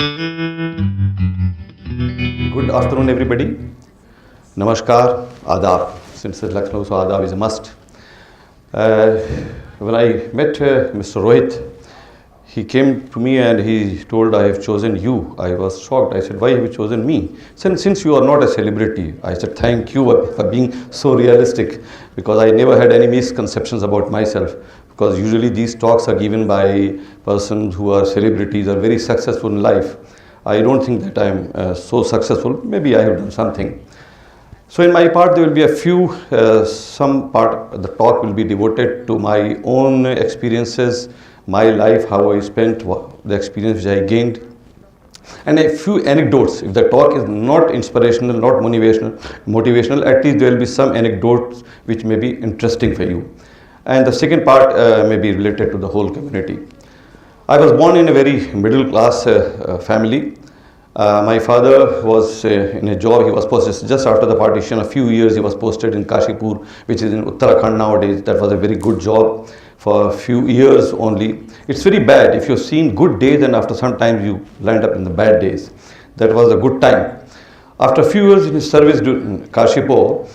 Good afternoon, everybody. Namaskar, Adab. Since it's Lucknow, so Adab is a must. When I met Mr. Rohit, he came to me and he told, I have chosen you. I was shocked. I said, why have you chosen me? Since you are not a celebrity. I said, thank you for being so realistic, because I never had any misconceptions about myself. Because usually these talks are given by persons who are celebrities or very successful in life. I don't think that I am so successful. Maybe I have done something. So in my part, there will be a few, some part of the talk will be devoted to my own experiences, my life, how I spent, the experience which I gained, and a few anecdotes. If the talk is not inspirational, not motivational, at least there will be some anecdotes which may be interesting for you. And the second part may be related to the whole community. I was born in a very middle class family. My father was in a job. He was posted just after the partition. A few years he was posted in Kashipur, which is in Uttarakhand nowadays. That was a very good job for a few years only. It's very bad if you've seen good days and after some time you land up in the bad days. That was a good time. After a few years in his service in Kashipur,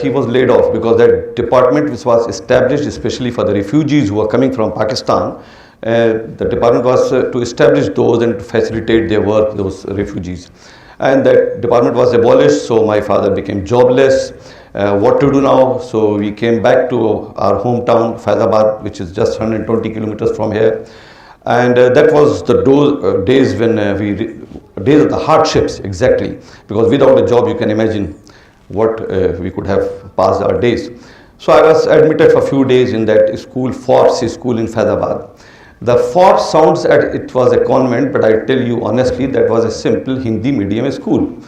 he was laid off because that department which was established especially for the refugees who are coming from Pakistan, the department was to establish those and to facilitate their work, those refugees. And that department was abolished, so my father became jobless. What to do now? So we came back to our hometown, Faizabad, which is just 120 kilometers from here. And that was the days when days of the hardships, exactly. Because without a job, you can imagine what we could have passed our days. So I was admitted for a few days in that school, Forbes school in Faizabad. The Forbes sounds at it was a convent, but I tell you honestly, that was a simple Hindi medium school.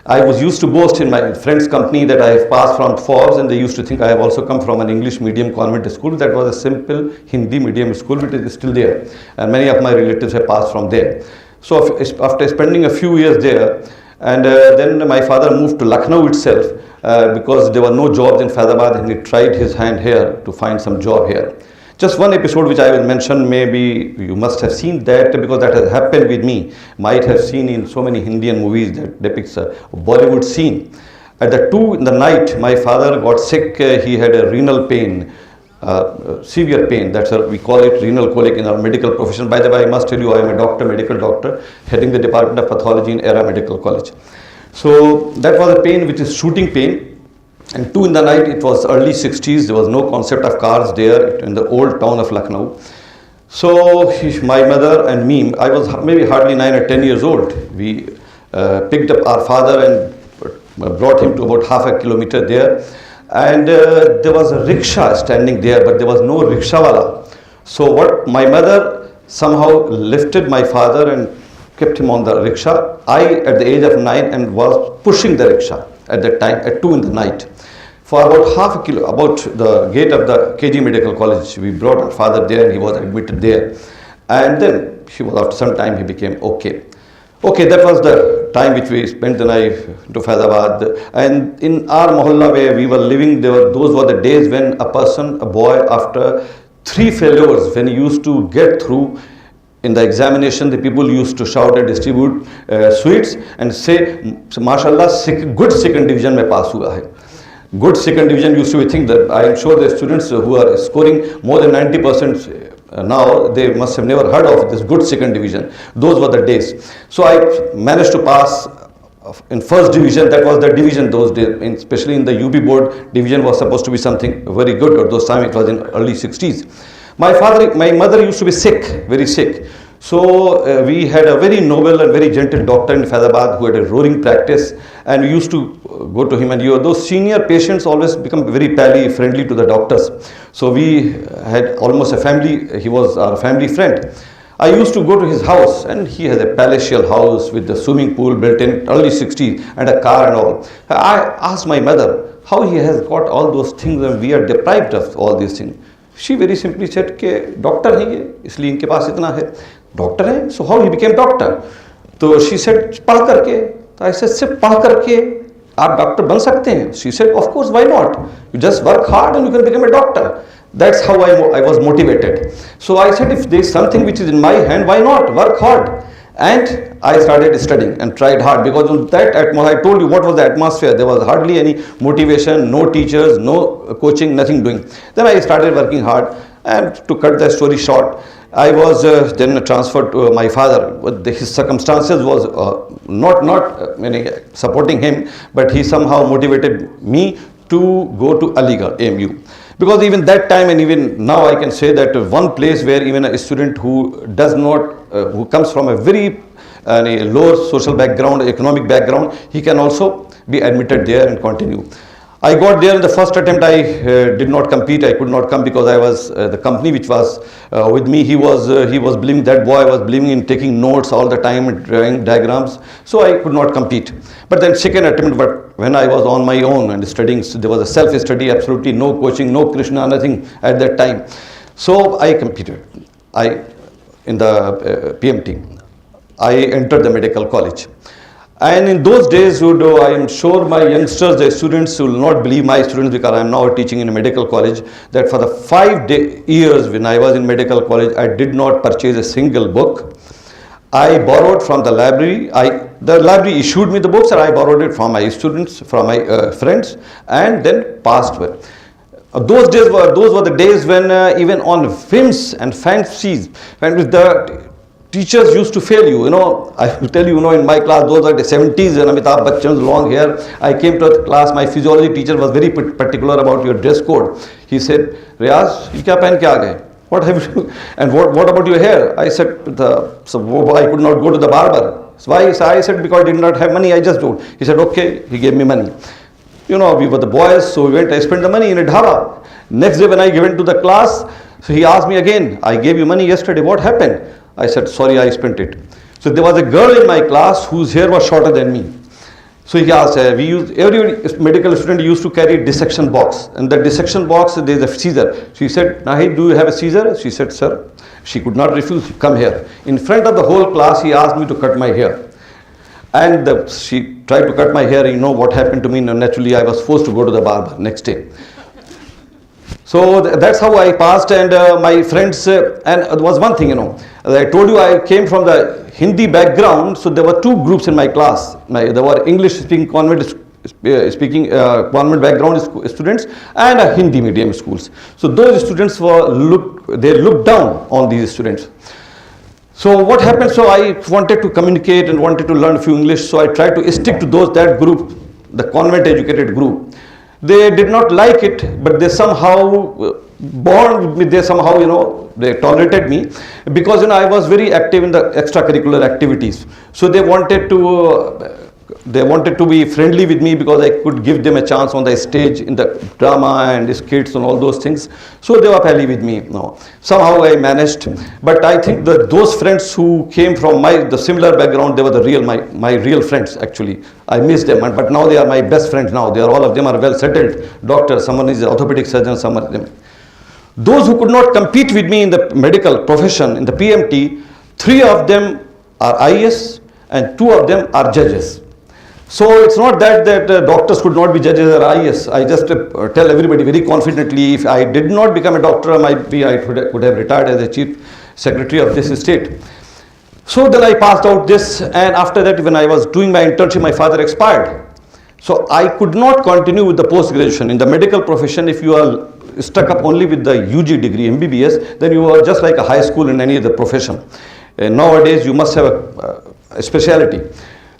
I was used to boast in my friends' company that I have passed from Forbes, and they used to think I have also come from an English medium convent school. That was a simple Hindi medium school, which is still there, and many of my relatives have passed from there. So after spending a few years there, and then my father moved to Lucknow itself because there were no jobs in Faizabad, and he tried his hand here to find some job here. Just one episode which I will mention, maybe you must have seen that because that has happened with me. Might have seen in so many Indian movies that depicts a Bollywood scene. At the 2 in the night, my father got sick. He had a renal pain, severe pain. That's we call it renal colic in our medical profession. By the way, I must tell you, I am a doctor, medical doctor, heading the Department of Pathology in Era Medical College. So that was a pain which is shooting pain. And 2 in the night, it was early 60s. There was no concept of cars there in the old town of Lucknow. So my mother and me, I was maybe hardly 9 or 10 years old. We picked up our father and brought him to about half a kilometer there. And there was a rickshaw standing there, but there was no rickshawala. So what my mother somehow lifted my father and kept him on the rickshaw. I, at the age of 9, and was pushing the rickshaw at that time at 2 in the night. For about half a kilo, about the gate of the KG Medical College, we brought our father there and he was admitted there. And then after some time he became okay. Okay, that was the time which we spent the night to Faizabad. And in our mohalla where we were living, those were the days when a boy, after 3 failures, when he used to get through in the examination, the people used to shout and distribute sweets and say, "Mashallah, good second division mein pass hua hai." Good second division used to be think that I am sure the students who are scoring more than 90% now, they must have never heard of this good second division. Those were the days. So I managed to pass in first division. That was the division those days, especially in the UP board. Division was supposed to be something very good. At those time it was in early 60s. My mother used to be sick, very sick. So we had a very noble and very gentle doctor in Faizabad who had a roaring practice, and we used to go to him, and those senior patients always become very pally, friendly to the doctors. So we had almost a family, he was our family friend. I used to go to his house, and he has a palatial house with the swimming pool built in early 60s and a car and all. I asked my mother how he has got all those things and we are deprived of all these things. She very simply said कि doctor हैं ये, इसलिए इनके पास इतना है. Doctor हैं, so how he became doctor? तो she said पढ़ करके. तो I said सिर्फ पढ़ करके आप डॉक्टर बन सकते हैं? She said of course, why not? You just work hard and you can become a doctor. That's how I was motivated. So I said if there is something which is in my hand, why not? Work hard. And I started studying and tried hard, because on that atmosphere, I told you what was the atmosphere. There was hardly any motivation, no teachers, no coaching, nothing doing. Then I started working hard, and to cut the story short, I was then transferred to my father. His circumstances was not supporting him, but he somehow motivated me to go to Aligarh, AMU. Because even that time and even now I can say that one place where even a student who does not, who comes from a very lower social background, economic background, he can also be admitted there and continue. I got there in the first attempt. I did not compete. I could not come because I was the company which was with me. He was believing, that boy was believing in taking notes all the time and drawing diagrams. So I could not compete. But then second attempt, but when I was on my own and studying, so there was a self-study, absolutely no coaching, no Krishna, nothing at that time. So I competed. In the PMT, I entered the medical college. And in those days, I am sure my youngsters, the students, will not believe, my students, because I am now teaching in a medical college, that for the 5 years when I was in medical college, I did not purchase a single book. I borrowed from the library. The library issued me the books, and I borrowed it from my students, from my friends, and then passed well. Those were the days when even on whims and fancies, when the teachers used to fail you. I will tell you, in my class, those are the 70s, and Amitabh Bachchan's long hair. I came to the class, my physiology teacher was very particular about your dress code. He said, Riaz, you kya pehen ke aa gaye? What have you, and what about your hair? I said, so I could not go to the barber. So why? I said, because I did not have money, I just don't. He said, okay, he gave me money. We were the boys, so we went, I spent the money in a dhaba. Next day when I went to the class, so he asked me again, I gave you money yesterday, what happened? I said, sorry, I spent it. So there was a girl in my class whose hair was shorter than me. So he asked, every medical student used to carry a dissection box. And the dissection box, there is a scissor. She said, Nahi, do you have a scissor? She said, sir. She could not refuse, come here. In front of the whole class, he asked me to cut my hair. And she tried to cut my hair. You know what happened to me? Naturally, I was forced to go to the barber next day. So that's how I passed, and my friends, and there was one thing, as I told you, I came from the Hindi background, so there were two groups in my class. There were English-speaking convent background students and Hindi medium schools. So those students they looked down on these students. So what happened? So I wanted to communicate and wanted to learn a few English, so I tried to stick to that group, the convent-educated group. They did not like it, but they somehow bond with me. They somehow, they tolerated me, because I was very active in the extracurricular activities. So they wanted to be friendly with me, because I could give them a chance on the stage in the drama and skits and all those things. So they were pally with me. Somehow I managed. But I think that those friends who came from the similar background, they were my real friends actually. I miss them, but now they are my best friends now. All of them are well settled doctors. Someone is an orthopedic surgeon, some of them. Those who could not compete with me in the medical profession, in the PMT, 3 of them are IAS and 2 of them are judges. So it's not that doctors could not be judges or IAS. I just tell everybody very confidently, if I did not become a doctor, I could have retired as a chief secretary of this state. So then I passed out this, and after that, when I was doing my internship, my father expired. So I could not continue with the post-graduation. In the medical profession, if you are stuck up only with the UG degree, MBBS, then you are just like a high school in any other profession. And nowadays, you must have a specialty.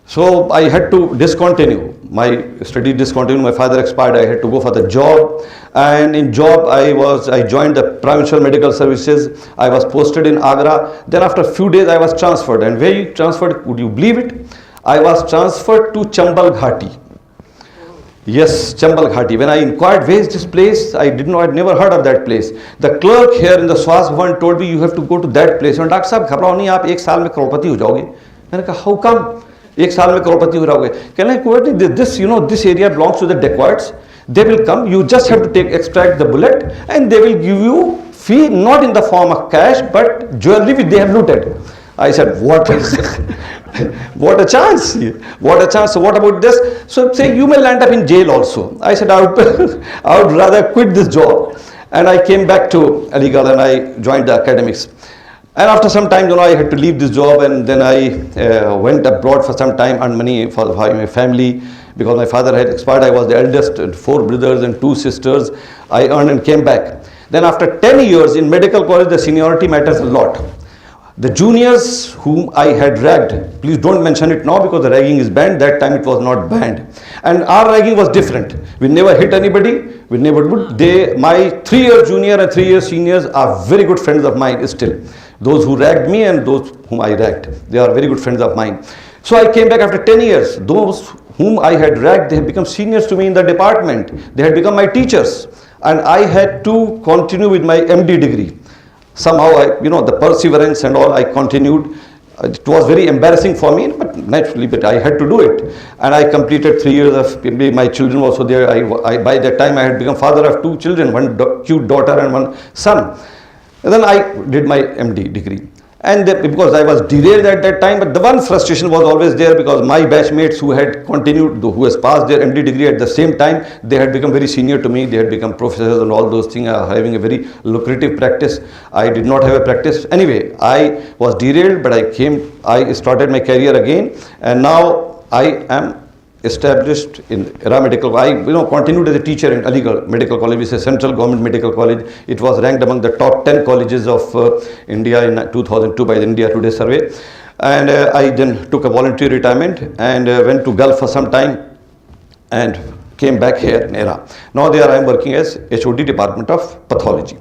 So I had to discontinue. My study discontinued, my father expired, I had to go for the job. And in job, I joined the provincial medical services. I was posted in Agra. Then after a few days, I was transferred. And where you transferred, would you believe it? I was transferred to Chambal Ghati. Yes, Chambal Ghati. When I inquired, where is this place? I'd never heard of that place. The clerk here in the Swast Bhavan told me, you have to go to that place. And Dr. Sahab, घबराओ नहीं, आप 1 साल में करोड़पति हो जाओगे. मैंने कहा, how come? 1 साल में करोड़पति हो जाओगे. कहने this area belongs to the dacoits. They will come. You just have to extract the bullet, and they will give you fee, not in the form of cash, but jewelry which they have looted. I said, what is what a chance. What a chance. So what about this? So say you may land up in jail also. I said, I would rather quit this job. And I came back to Aligarh and I joined the academics. And after some time, I had to leave this job, and then I went abroad for some time, earned money for my family, because my father had expired. I was the eldest, and 4 brothers and 2 sisters. I earned and came back. Then after 10 years in medical college, the seniority matters a lot. The juniors whom I had ragged, please don't mention it now because the ragging is banned. That time it was not banned. And our ragging was different. We never hit anybody. We never would. My 3-year junior and 3-year seniors are very good friends of mine still. Those who ragged me and those whom I ragged, they are very good friends of mine. So I came back after 10 years. Those whom I had ragged, they had become seniors to me in the department. They had become my teachers. And I had to continue with my MD degree. Somehow, the perseverance and all, I continued. It was very embarrassing for me, but naturally, I had to do it. And I completed 3 years of MBA. My children were also there. By that time, I had become father of 2 children, one cute daughter and one son. And then I did my MD degree. And because I was derailed at that time, but the one frustration was always there, because my batchmates who had continued, who has passed their MD degree at the same time, they had become very senior to me. They had become professors and all those things, having a very lucrative practice. I did not have a practice. Anyway, I was derailed, but I started my career again, and now I am established in Era Medical. I continued as a teacher in Aligarh Medical College, which is a central government medical college. It was ranked among the top 10 colleges of India in 2002 by the India Today survey. And I then took a voluntary retirement and went to Gulf for some time and came back here in Era. Now there I am working as HOD Department of Pathology.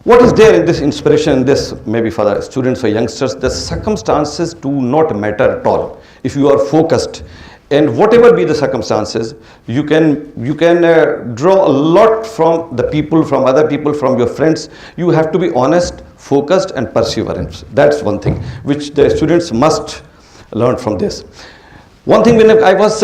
What is there in this inspiration, this maybe for the students or youngsters? The circumstances do not matter at all. If you are focused, and whatever be the circumstances, you can draw a lot from the people, from other people, from your friends. You have to be honest, focused, and perseverance. That's one thing which the students must learn from this. One thing, when I was,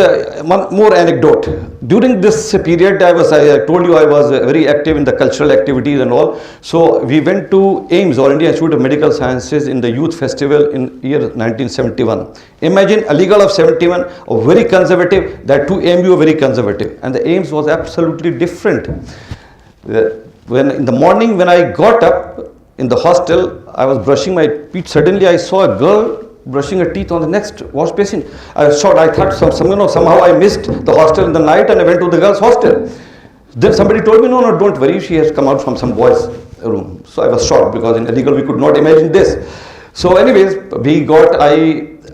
one more anecdote. During this period, I told you I was very active in the cultural activities and all. So we went to AIMS, All India Institute of Medical Sciences, in the youth festival in year 1971. Imagine Aligarh of 71, very conservative, that too AMU very conservative. And the AIMS was absolutely different. When in the morning, when I got up in the hostel, I was brushing my teeth. Suddenly I saw a girl brushing her teeth on the next wash basin. I was shocked. I thought somehow I missed the hostel in the night, and I went to the girls' hostel. Then somebody told me, no, don't worry, she has come out from some boys' room. So I was shocked, because in Aligarh we could not imagine this. So anyways,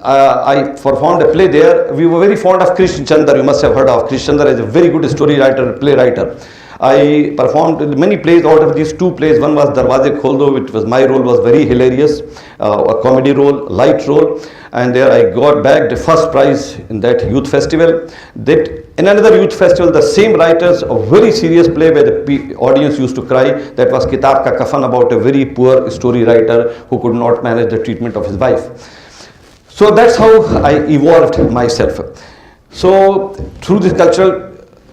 I performed a play there. We were very fond of Krishna Chandra. You must have heard of Krishna Chandra. Is a very good story writer, playwriter. I performed many plays. Out of these 2 plays, one was Darwaze Khol Do, which was my role, was very hilarious, a comedy role, light role, and there I got back the first prize in that youth festival. That in another youth festival, the same writers, a very serious play where the audience used to cry, that was Kitab Ka Kafan, about a very poor story writer who could not manage the treatment of his wife. So that's how I evolved myself. So through this cultural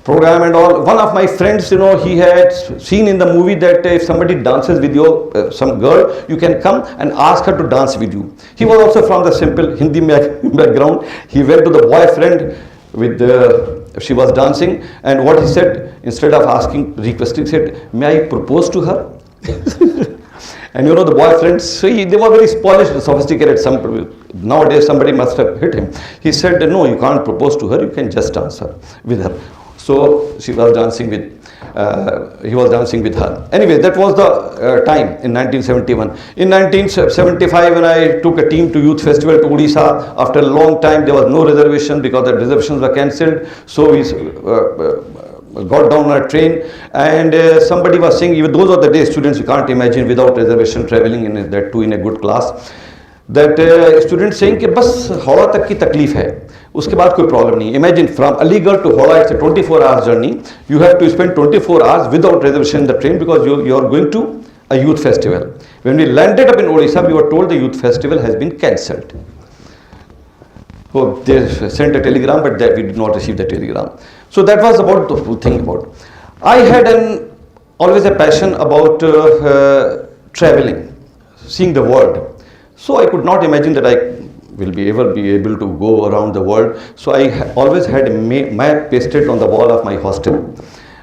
program and all, one of my friends, he had seen in the movie that if somebody dances with you, some girl, you can come and ask her to dance with you. He was also from the simple Hindi background. He went to the boyfriend with she was dancing, and what he said, instead of requesting, he said, may I propose to her? And the boyfriends, they were very polished, sophisticated. Nowadays somebody must have hit him. He said, no, you can't propose to her, you can just dance with her. So he was dancing with her. Anyway, that was the time in 1971. In 1975, when I took a team to youth festival to Odisha, after a long time there was no reservation because the reservations were cancelled. So we got down on a train, and somebody was saying, even those are the days, students, you can't imagine without reservation traveling in that too in a good class. That student saying कि बस हौड़ा तक की तकलीफ है, उसके बाद कोई problem नहीं. Imagine from Aligarh to Howrah, it's a 24 hours journey. You have to spend 24 hours without reservation in the train because you are going to a youth festival. When we landed up in Odisha, we were told the youth festival has been cancelled. So they sent a telegram, but we did not receive the telegram. So that was about the whole thing about. I had always a passion about traveling, seeing the world. So I could not imagine that I will ever be able to go around the world. So I always had a map pasted on the wall of my hostel.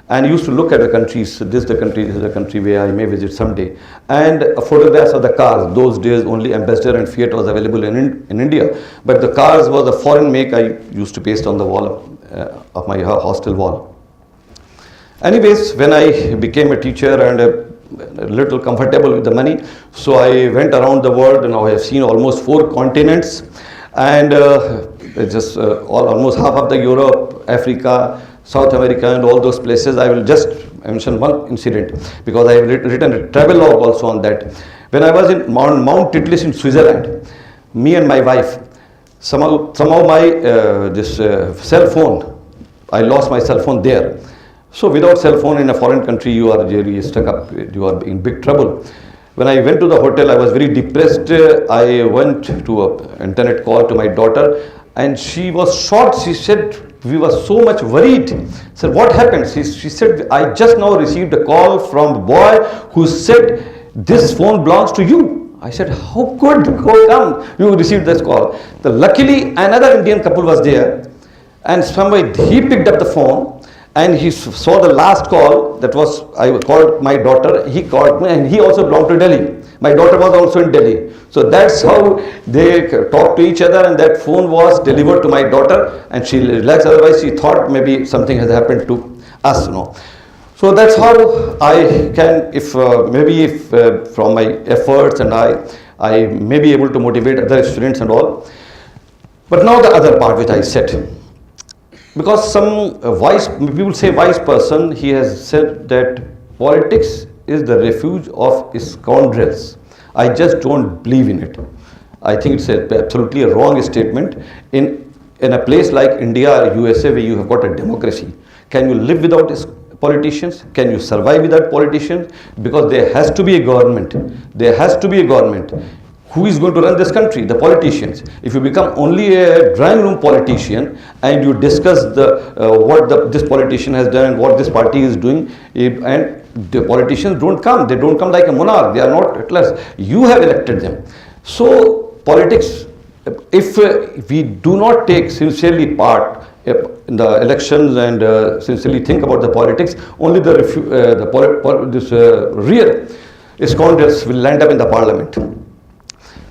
and used to look at the countries. This is the country, this is the country where I may visit someday. And photographs of the cars. Those days only Ambassador and Fiat was available in India. But the cars was a foreign make I used to paste on the wall of my hostel wall. Anyways, when I became a teacher and a little comfortable with the money, so I went around the world, and I have seen almost 4 continents, and almost half of the Europe, Africa, South America, and all those places. I will just mention one incident because I have written a travel log also on that. When I was in Mount Titlis in Switzerland, me and my wife, somehow my cell phone, I lost my cell phone there. So without cell phone in a foreign country, you are really stuck up, you are in big trouble. When I went to the hotel, I was very depressed. I went to an internet call to my daughter, and she was shocked. She said, we were so much worried. I said, what happened? She said, I just now received a call from the boy who said, this phone belongs to you. I said, how come you received this call? Luckily, another Indian couple was there, and somebody, he picked up the phone, and he saw the last call. That was, I called my daughter, he called me, and he also belonged to Delhi. My daughter was also in Delhi. So that's how they talked to each other, and that phone was delivered to my daughter, and she relaxed. Otherwise, she thought maybe something has happened to us, So that's how I can, if from my efforts, and I may be able to motivate other students and all. But now the other part which I said. Because some people say wise person, he has said that politics is the refuge of scoundrels. I just don't believe in it. I think it's absolutely a wrong statement. In a place like India or USA, where you have got a democracy, can you live without politicians? Can you survive without politicians? Because there has to be a government. There has to be a government. Who is going to run this country? The politicians. If you become only a drawing room politician and you discuss what this politician has done and what this party is doing, and the politicians don't come. They don't come like a monarch. They are not at last. You have elected them. So politics, if we do not take sincerely part in the elections and sincerely think about the politics, only real scoundrels will land up in the parliament.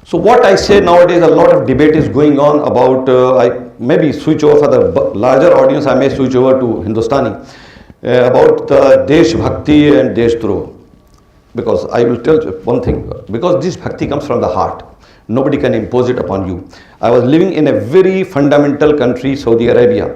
So what I say nowadays, a lot of debate is going on about, I maybe switch over for the larger audience, I may switch over to Hindustani, about the Desh Bhakti and Desh Dhroh. Because I will tell you one thing, because this Bhakti comes from the heart. Nobody can impose it upon you. I was living in a very fundamental country, Saudi Arabia.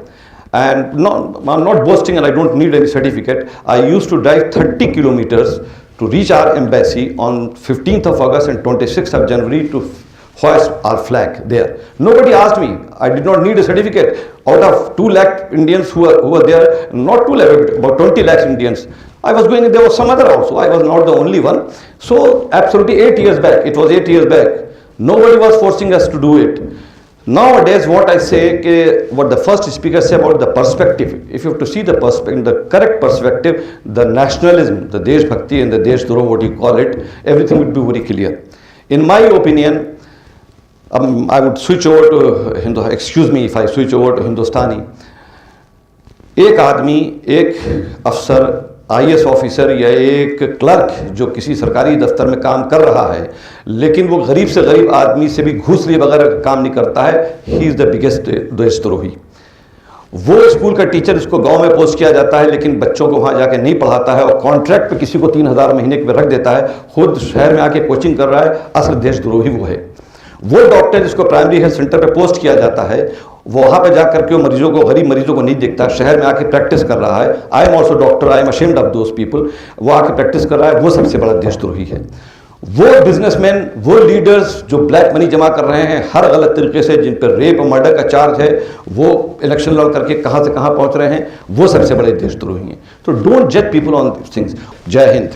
And I'm not boasting and I don't need any certificate. I used to drive 30 kilometers to reach our embassy on 15th of August and 26th of January to hoist our flag there. Nobody asked me. I did not need a certificate. Out of 2 lakh Indians who were there, not 2 lakh, about 20 lakhs Indians. I was going, there was some other also. I was not the only one. So absolutely 8 years back, it was 8 years back. Nobody was forcing us to do it. Nowadays, what I say, what the first speaker said about the perspective, if you have to see the perspective, the correct perspective, the nationalism, the Desh Bhakti and the Desh Dhroh, what you call it, everything would be very clear. In my opinion, I would switch over to excuse me if I switch over to Hindustani. एक आदमी, एक अफसर, IAS officer या एक clerk जो किसी सरकारी दफ्तर में काम कर रहा है, लेकिन वो गरीब से गरीब आदमी से भी घूस लिए बगैर काम नहीं करता है, ही इज़ द बिगेस्ट देशद्रोही। वो स्कूल का टीचर इसको गांव में पोस्ट किया जाता है, लेकिन बच्चों को वहाँ जाके नहीं पढ़ाता है और कॉन्ट्रैक्ट पे किसी को 3,000 महीने पे रख देता है, खुद शहर में आके कोचिंग कर रहा है, असल देशद्रोही वो है। वो डॉक्टर जिसको प्राइमरी हेल्थ सेंटर पे पोस्ट किया जाता है, वो वहाँ पे जाकर के वो मरीजों को, गरीब मरीजों को नहीं देखता, शहर में आके प्रैक्टिस कर रहा है। I am also doctor, I am ashamed of those people. वो आके प्रैक्टिस कर रहा है, वो सबसे बड़ा देशद्रोही है। वो बिजनेसमैन, वो लीडर्स जो ब्लैक मनी जमा कर रहे हैं हर गलत तरीके से, जिन पर रेप और मर्डर का चार्ज है, वो इलेक्शन लड़ करके कहाँ से कहाँ पहुँच रहे हैं, वो सबसे बड़े देशद्रोही हैं। तो डोंट जज पीपल ऑन दिस थिंग्स। जय हिंद।